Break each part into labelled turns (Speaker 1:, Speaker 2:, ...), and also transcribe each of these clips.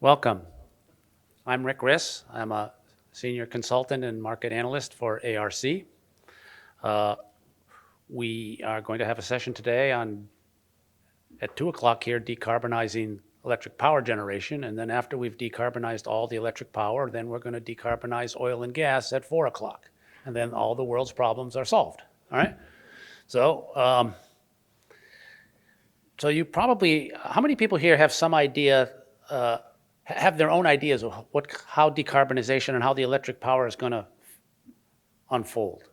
Speaker 1: Welcome. I'm Rick Riss. I'm a senior consultant and market analyst for ARC. We are going to have a session today at 2 o'clock here, decarbonizing electric power generation. And then after we've decarbonized all the electric power, then we're going to decarbonize oil and gas at 4 o'clock. And then all the world's problems are solved. All right? So, so you probably, how many people here have some idea, have their own ideas of how decarbonization and how the electric power is going to unfold?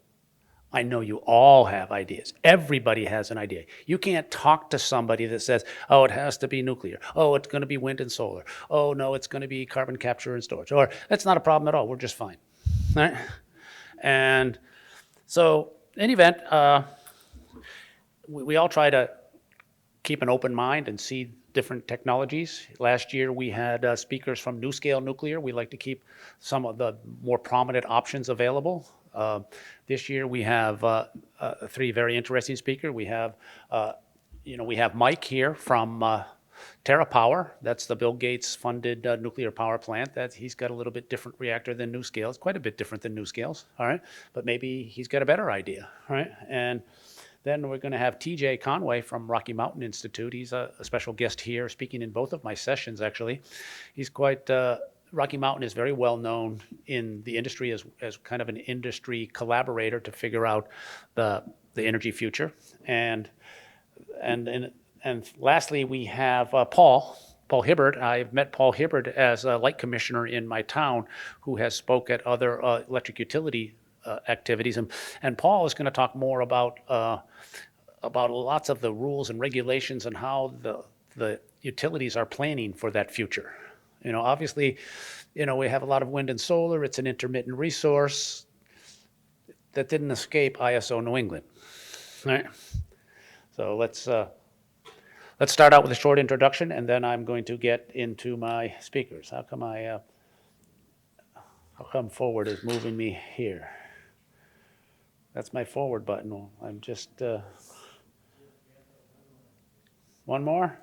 Speaker 1: I know you all have ideas. Everybody has an idea. You can't talk to somebody that says, oh, it has to be nuclear. Oh, it's going to be wind and solar. Oh, no, it's going to be carbon capture and storage. Or that's not a problem at all. We're just fine. All right? And so in any event, we all try to keep an open mind and see different technologies. Last year we had speakers from NuScale Nuclear. We like to keep some of the more prominent options available. This year we have three very interesting speakers. We have, we have Mike here from TerraPower. That's the Bill Gates funded nuclear power plant. He's got a little bit different reactor than NuScale. It's quite a bit different than NuScale's, all right? But maybe he's got a better idea, all right? And then we're going to have TJ Conway from Rocky Mountain Institute. He's a special guest here, speaking in both of my sessions, actually. He's quite, Rocky Mountain is very well known in the industry as kind of an industry collaborator to figure out the energy future. And lastly, we have Paul Hibbard. I've met Paul Hibbard as a light commissioner in my town who has spoke at other electric utility activities, and Paul is going to talk more about lots of the rules and regulations and how the utilities are planning for that future. You know, obviously, we have a lot of wind and solar. It's an intermittent resource that didn't escape ISO New England. All right. So let's start out with a short introduction, and then I'm going to get into my speakers. How come forward is moving me here? That's my forward button. Well, I'm just, one more?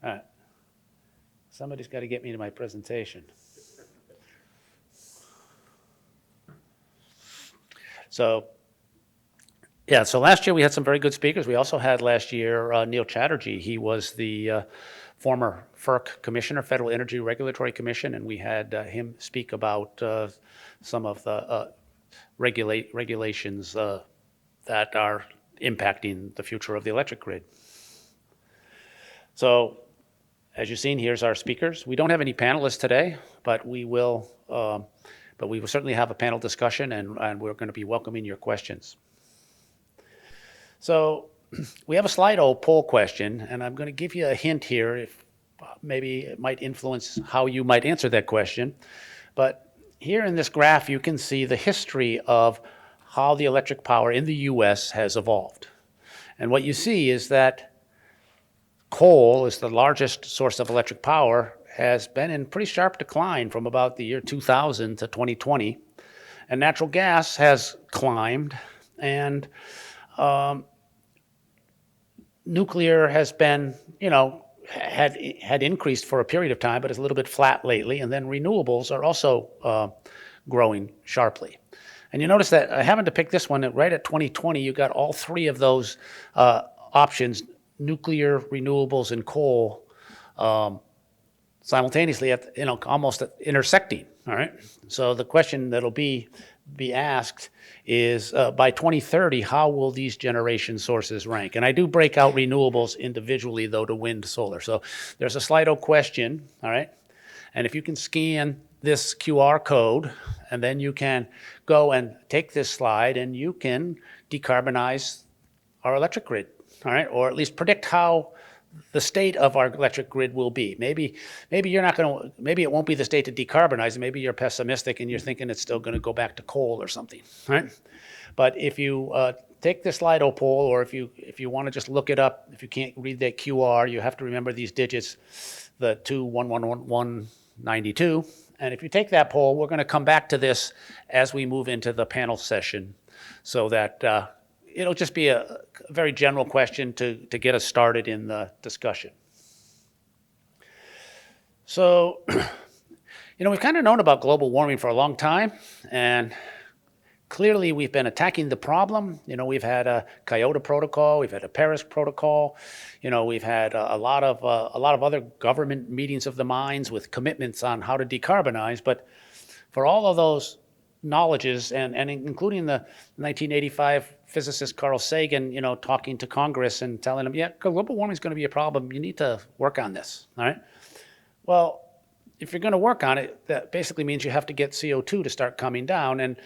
Speaker 1: All right. Somebody's got to get me to my presentation. So last year we had some very good speakers. We also had last year Neil Chatterjee. He was the former FERC commissioner, Federal Energy Regulatory Commission, and we had him speak about some of the regulations that are impacting the future of the electric grid. So, as you've seen, here's our speakers. We don't have any panelists today, but we will certainly have a panel discussion, and we're going to be welcoming your questions. So we have a Slido poll question, and I'm going to give you a hint here if maybe it might influence how you might answer that question. But here in this graph, you can see the history of how the electric power in the US has evolved. And what you see is that coal is the largest source of electric power, has been in pretty sharp decline from about the year 2000 to 2020. And natural gas has climbed, and nuclear has been, had increased for a period of time, but is a little bit flat lately. And then renewables are also growing sharply. And you notice that I happened to pick this one right at 2020. You got all three of those options: nuclear, renewables, and coal, simultaneously almost intersecting. All right. So the question that'll be asked is, by 2030, how will these generation sources rank? And I do break out renewables individually, though, to wind, solar. So there's a Slido question, all right? And if you can scan this QR code, and then you can go and take this slide, and you can decarbonize our electric grid, all right? Or at least predict how the state of our electric grid will be. Maybe you're not going to, maybe it won't be the state to decarbonize. Maybe you're pessimistic and you're thinking it's still going to go back to coal or something, right? But if you take the Slido poll, or if you want to just look it up, if you can't read that QR, you have to remember these digits, the 2111192. And if you take that poll, we're going to come back to this as we move into the panel session, so that it'll just be a very general question to get us started in the discussion. So, we've kind of known about global warming for a long time, and clearly we've been attacking the problem. We've had a Kyoto Protocol, we've had a Paris Protocol, we've had a lot of other government meetings of the minds with commitments on how to decarbonize. But for all of those knowledges, and including the 1985 physicist Carl Sagan, talking to Congress and telling them, yeah, global warming is going to be a problem. You need to work on this. All right. Well, if you're going to work on it, that basically means you have to get CO2 to start coming down. And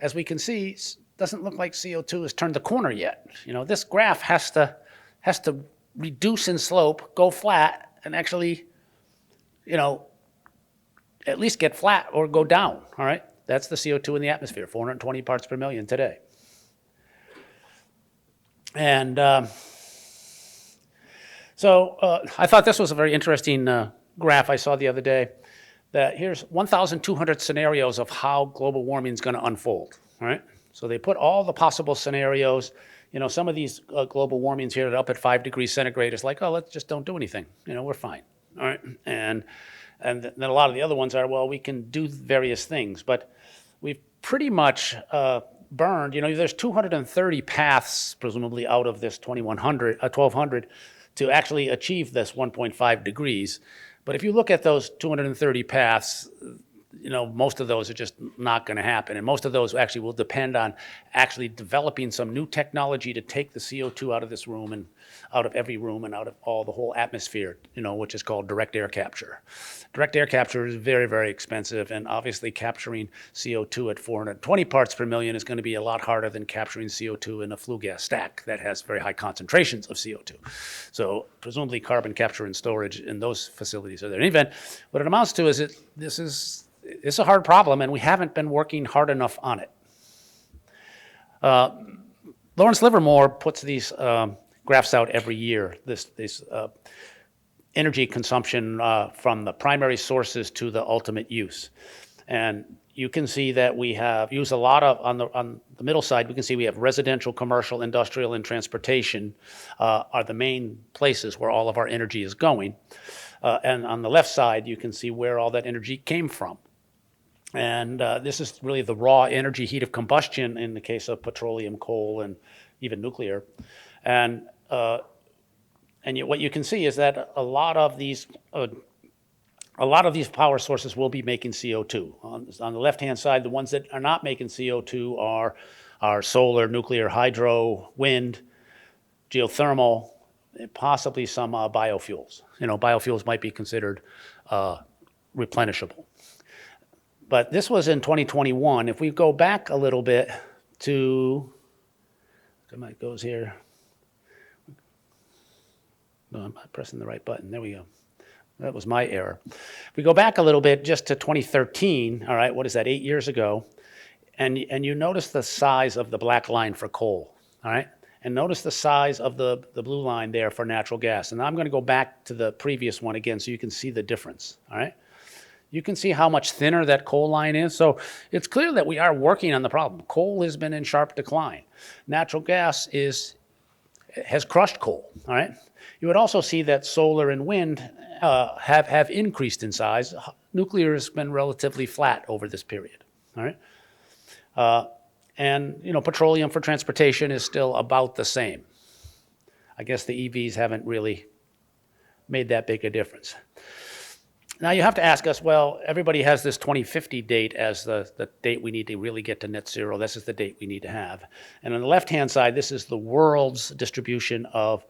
Speaker 1: as we can see, it doesn't look like CO2 has turned the corner yet. This graph has to reduce in slope, go flat, and actually, at least get flat or go down. All right. That's the CO2 in the atmosphere, 420 parts per million today. And so I thought this was a very interesting graph I saw the other day, that here's 1,200 scenarios of how global warming is going to unfold. All right. So they put all the possible scenarios. Some of these global warmings here are up at 5 degrees centigrade. It's like, oh, let's just don't do anything. We're fine. All right. And then a lot of the other ones are, well, we can do various things, but we've pretty much burned, there's 230 paths, presumably out of this 1,200 to actually achieve this 1.5 degrees. But if you look at those 230 paths, most of those are just not going to happen. And most of those actually will depend on actually developing some new technology to take the CO2 out of this room and out of every room and out of the whole atmosphere, which is called direct air capture. Direct air capture is very, very expensive, and obviously capturing CO2 at 420 parts per million is going to be a lot harder than capturing CO2 in a flue gas stack that has very high concentrations of CO2. So presumably carbon capture and storage in those facilities are there. In any event, what it amounts to is it's a hard problem, and we haven't been working hard enough on it. Lawrence Livermore puts these graphs out every year, this energy consumption from the primary sources to the ultimate use. And you can see that we have used a lot of, on the middle side, we can see we have residential, commercial, industrial, and transportation are the main places where all of our energy is going. And on the left side, you can see where all that energy came from. And this is really the raw energy heat of combustion in the case of petroleum, coal, and even nuclear. And what you can see is that a lot of these power sources will be making CO2. On the left-hand side, the ones that are not making CO2 are solar, nuclear, hydro, wind, geothermal, and possibly some biofuels. Biofuels might be considered replenishable. But this was in 2021. If we go back a little bit to, it goes here. No, I'm not pressing the right button. There we go. That was my error. If we go back a little bit just to 2013, all right, what is that, 8 years ago, and you notice the size of the black line for coal, all right? And notice the size of the blue line there for natural gas. And I'm going to go back to the previous one again so you can see the difference, all right? You can see how much thinner that coal line is. So it's clear that we are working on the problem. Coal has been in sharp decline. Natural gas has crushed coal, all right? You would also see that solar and wind have increased in size. Nuclear has been relatively flat over this period, all right? And petroleum for transportation is still about the same. I guess the EVs haven't really made that big a difference. Now you have to ask us, well, everybody has this 2050 date as the date we need to really get to net zero. This is the date we need to have. And on the left-hand side, this is the world's distribution of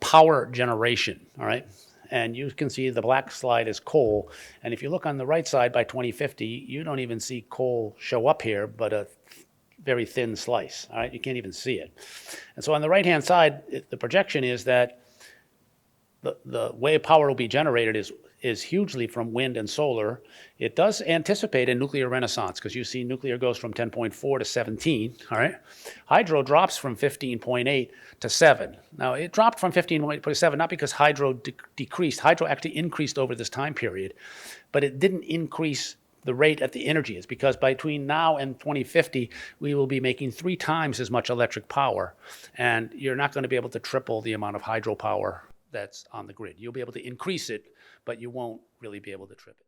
Speaker 1: power generation, all right? And you can see the black slide is coal. And if you look on the right side by 2050, you don't even see coal show up here, but a very thin slice, all right? You can't even see it. And so on the right-hand side, the projection is that the way power will be generated is hugely from wind and solar. It does anticipate a nuclear renaissance because you see nuclear goes from 10.4 to 17, all right? Hydro drops from 15.8 to 7. Now, it dropped from 15.8 to 7 not because hydro decreased. Hydro actually increased over this time period, but it didn't increase the rate at the energy is, because between now and 2050, we will be making 3 times as much electric power, and you're not going to be able to triple the amount of hydropower that's on the grid. You'll be able to increase it, but you won't really be able to triple it.